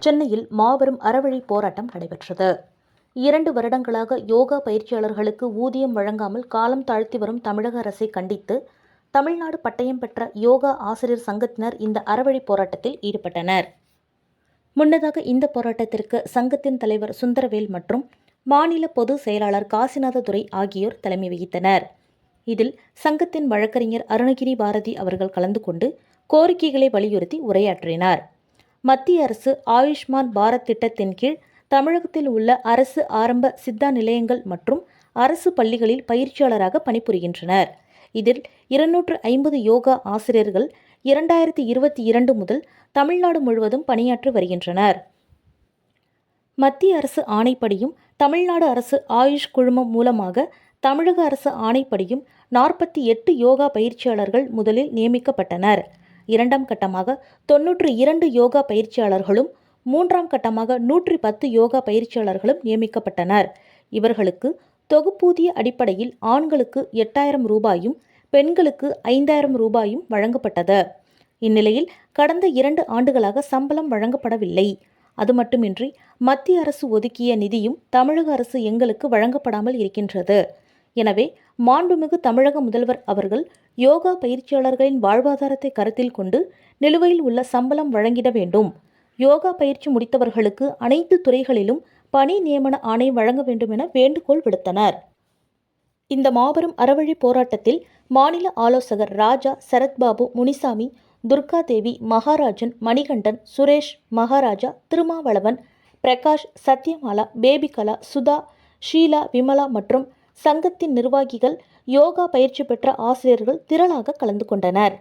சென்னையில் மாபெரும் அறவழி போராட்டம் நடைபெற்றது. 2 வருடங்களாக யோகா பயிற்சியாளர்களுக்கு ஊதியம் வழங்காமல் காலம் தாழ்த்தி வரும் தமிழக அரசை கண்டித்து தமிழ்நாடு பட்டயம் பெற்ற யோகா ஆசிரியர் சங்கத்தினர் இந்த அறவழி போராட்டத்தில் ஈடுபட்டனர். முன்னதாக இந்த போராட்டத்திற்கு சங்கத்தின் தலைவர் சுந்தரவேல் மற்றும் மாநில பொதுச் செயலாளர் காசிநாததுரை ஆகியோர் தலைமை வகித்தனர். இதில் சங்கத்தின் வழக்கறிஞர் அருணகிரி பாரதி அவர்கள் கலந்து கொண்டு கோரிக்கைகளை வலியுறுத்தி உரையாற்றினார். மத்திய அரசு ஆயுஷ்மான் பாரத் திட்டத்தின் கீழ் தமிழகத்தில் உள்ள அரசு ஆரம்ப சித்தா நிலையங்கள் மற்றும் அரசு பள்ளிகளில் பயிற்சியாளராக பணிபுரிகின்றனர். இதில் 250 யோகா ஆசிரியர்கள் 2022 முதல் தமிழ்நாடு முழுவதும் பணியாற்றி வருகின்றனர். மத்திய அரசு ஆணைப்படியும் தமிழ்நாடு அரசு ஆயுஷ் குழுமம் மூலமாக தமிழக அரசு ஆணைப்படியும் 48 யோகா பயிற்சியாளர்கள் முதலில் நியமிக்கப்பட்டனர். 2ஆம் கட்டமாக 92 யோகா பயிற்சியாளர்களும் 3ஆம் கட்டமாக 110 யோகா பயிற்சியாளர்களும் நியமிக்கப்பட்டனர். இவர்களுக்கு தொகுப்பூதிய அடிப்படையில் ஆண்களுக்கு 8000 ரூபாயும் பெண்களுக்கு 5000 ரூபாயும் வழங்கப்பட்டது. இந்நிலையில் கடந்த 2 ஆண்டுகளாக சம்பளம் வழங்கப்படவில்லை. அது மட்டுமின்றி மத்திய அரசு ஒதுக்கிய நிதியும் தமிழக அரசு எங்களுக்கு வழங்கப்படாமல் இருக்கின்றது. எனவே மாண்புமிகு தமிழக முதல்வர் அவர்கள் யோகா பயிற்சியாளர்களின் வாழ்வாதாரத்தை கருத்தில் கொண்டு நிலுவையில் உள்ள சம்பளம் வழங்கிட வேண்டும். யோகா பயிற்சி முடித்தவர்களுக்கு அனைத்து துறைகளிலும் பணி நியமன ஆணை வழங்க வேண்டும் என வேண்டுகோள் விடுத்தனர். இந்த மாபெரும் அறவழி போராட்டத்தில் மாநில ஆலோசகர் ராஜா, சரத்பாபு, முனிசாமி, துர்காதேவி, மகாராஜன், மணிகண்டன், சுரேஷ், மகாராஜா, திருமாவளவன், பிரகாஷ், சத்யமாலா, பேபிகலா, சுதா, ஷீலா, விமலா மற்றும் சங்கத்தின் நிர்வாகிகள், யோகா பயிற்சி பெற்ற ஆசிரியர்கள் திரளாக கலந்து கொண்டனர்.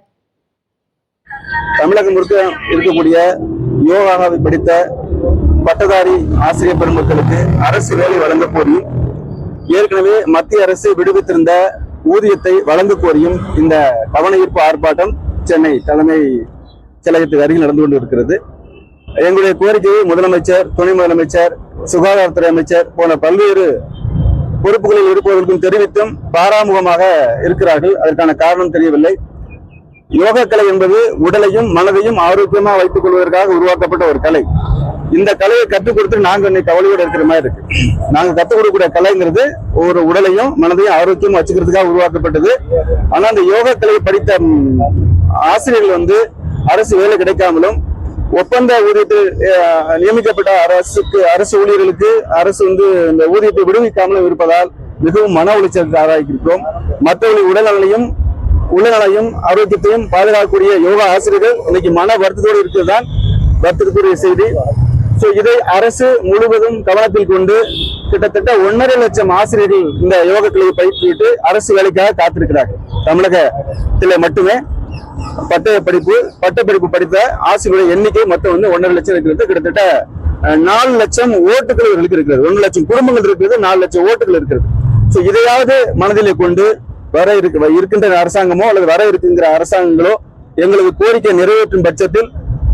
தமிழகம் முழுக்க இருக்கக்கூடிய யோகாவை படித்த பட்டதாரி ஆசிரியர் பெருமக்களுக்கு அரசு வேலை வழங்க கோரி ஏற்கனவே மத்திய அரசு விடுவித்திருந்த ஊதியத்தை வழங்க கோரியும் இந்த கவனஈர்ப்பு ஆர்ப்பாட்டம் சென்னை தலைமை செயலகத்துக்கு அருகில் நடந்து கொண்டிருக்கிறது. எங்களுடைய கோரிக்கையை முதலமைச்சர், துணை முதலமைச்சர், சுகாதாரத்துறை அமைச்சர் போன்ற பல்வேறு பொறுப்புகளில் இருப்பவர்களுக்கும் தெரிவித்தும் பாராமுகமாக இருக்கிறார்கள். அதற்கான காரணம் தெரியவில்லை. யோகா கலை என்பது உடலையும் மனதையும் ஆரோக்கியமாக வைத்துக் கொள்வதற்காக உருவாக்கப்பட்ட ஒரு கலை. இந்த கலையை கற்றுக் கொடுத்து நாங்க இன்னைக்கு கவலையோடு இருக்கிற மாதிரி இருக்கு. நாங்க கற்றுக் கொடுக்கக்கூடிய கலைங்கிறது ஒரு உடலையும் மனதையும் ஆரோக்கியமா வச்சுக்கிறதுக்காக உருவாக்கப்பட்டது. ஆனா அந்த யோகா கலையை படித்த ஆசிரியர்கள் அரசு வேலை கிடைக்காமலும் ஒப்பந்த ஊதியத்தில் நியமிக்கப்பட்ட அரசு ஊழியர்களுக்கு அரசு இந்த ஊதியத்தை விடுவிக்காமலும் இருப்பதால் மிகவும் மன உளைச்சலுக்கு ஆளாகியிருக்கிறோம். மற்றவர்களின் உடல்நலையும் ஆரோக்கியத்தையும் பாதுகாக்கக்கூடிய யோகா ஆசிரியர்கள் இன்னைக்கு மன வருத்தத்தோடு இருக்கிறதுதான் வருத்தத்துக்குரிய செய்தி. இதை அரசு முழுவதும் கவனத்தில் கொண்டு கிட்டத்தட்ட 1.5 லட்சம் ஆசிரியர்கள் இந்த யோக கலையை பயிற்றுவிட்டு அரசு வேலைக்காக காத்திருக்கிறார்கள். தமிழகத்தில் மட்டுமே பட்டப்படிப்பு படித்த ஆசிரியருடைய எண்ணிக்கை மொத்தம் 1.5 லட்சம் இருக்கிறது. கிட்டத்தட்ட 4 லட்சம் ஓட்டுகள் இவர்களுக்கு இருக்கிறது. 1 லட்சம் குடும்பங்கள் இருக்கிறது, 4 லட்சம் ஓட்டுகள் இருக்கிறது. இதையாவது மனதிலே கொண்டு இருக்கின்ற அரசாங்கமோ அல்லது வர இருக்கின்ற அரசாங்கங்களோ எங்களுக்கு கோரிக்கை நிறைவேற்றும் பட்சத்தில்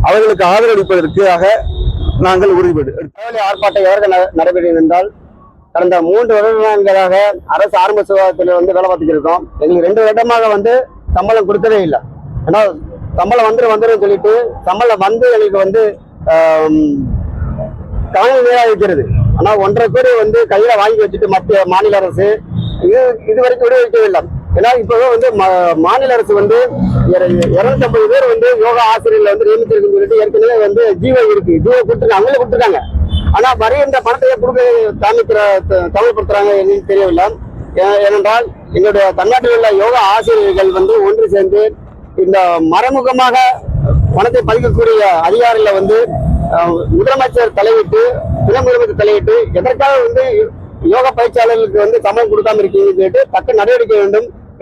அவர்களுக்கு ஆதரவளிப்பதற்காக நாங்கள் உறுதிபடு. ஆர்ப்பாட்டம் எதற்கு நடைபெறுகிறது என்றால், கடந்த 3 வருடங்களாக அரசு ஆரம்ப சுகாதாரத்தில் வேலை பார்த்துட்டு இருக்கோம். எங்களுக்கு 2 வருடமாக சம்பளம் கொடுக்கவே இல்லை. ஏன்னா சம்பளம் வந்துடும் சொல்லிட்டு சம்பளம் எங்களுக்கு காணொலி நேராக இருக்கிறது. ஆனா 1.5 கோடி கையில வாங்கி வச்சுட்டு மத்திய மாநில அரசு இது வரைக்கும் விடுவிக்கவில்லை. ஏன்னா இப்போ மாநில அரசு 250 பேர் யோகா ஆசிரியர்கள் நியமிச்சிருக்குன்னு சொல்லிட்டு ஏற்கனவே ஜீவோ இருக்கு, ஜீவோ கொடுத்துருக்காங்க, அவங்களே கொடுத்துருக்காங்க. ஆனா வருகின்ற பணத்தை கொடுக்க தமிழ்படுத்துறாங்க என்னன்னு தெரியவில்லை. ஏனென்றால் எங்களுடைய தமிழ்நாட்டில் உள்ள யோகா ஆசிரியர்கள் ஒன்று சேர்ந்து இந்த மறைமுகமாக பணத்தை பறிக்கக்கூடிய அதிகாரிகளை முதலமைச்சர் தலையிட்டு, துணை முதலமைச்சர் தலையிட்டு எதற்காக யோகா பயிற்சியாளர்களுக்கு சம்பளம் கொடுக்காம இருக்கீங்கன்னு கேட்டு தக்க நடவடிக்கை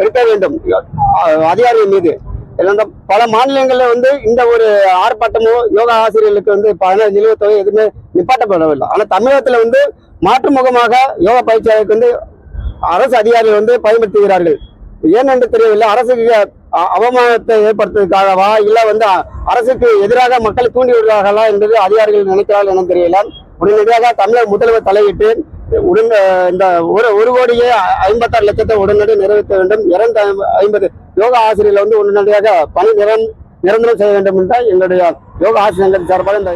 எடுக்க வேண்டும் அதிகாரிகள் மீது. பல மாநிலங்கள்ல இந்த ஒரு ஆர்ப்பாட்டமோ யோகா ஆசிரியர்களுக்கு பண நிலுவைத் தொகை எதுவுமே நிப்பாட்டப்படவில்லை. ஆனா தமிழகத்துல மாற்று முகமாக யோகா பயிற்சியாளருக்கு அரசு அதிகாரிகள் பயன்படுத்துகிறார்கள். ஏனென்று தெரியவில்லை. அரசுக்கு அவமானத்தை ஏற்படுத்துவதற்காகவா இல்ல அரசுக்கு எதிராக மக்களை தூண்டி விடுறார்களா என்பது அதிகாரிகள் நினைக்கிறார்கள் என தெரியல. உடனடியாக தமிழக முதல்வர் தலையிட்டு இந்த 1 கோடியே 56 லட்சத்தை உடனடி நிறைவேற்ற வேண்டும். 250 யோகா ஆசிரியர்கள் உடனடியாக பணி நிரந்தரம் செய்ய வேண்டும் என்றால் எங்களுடைய யோகா ஆசிரியர்கள் சார்பாக இந்த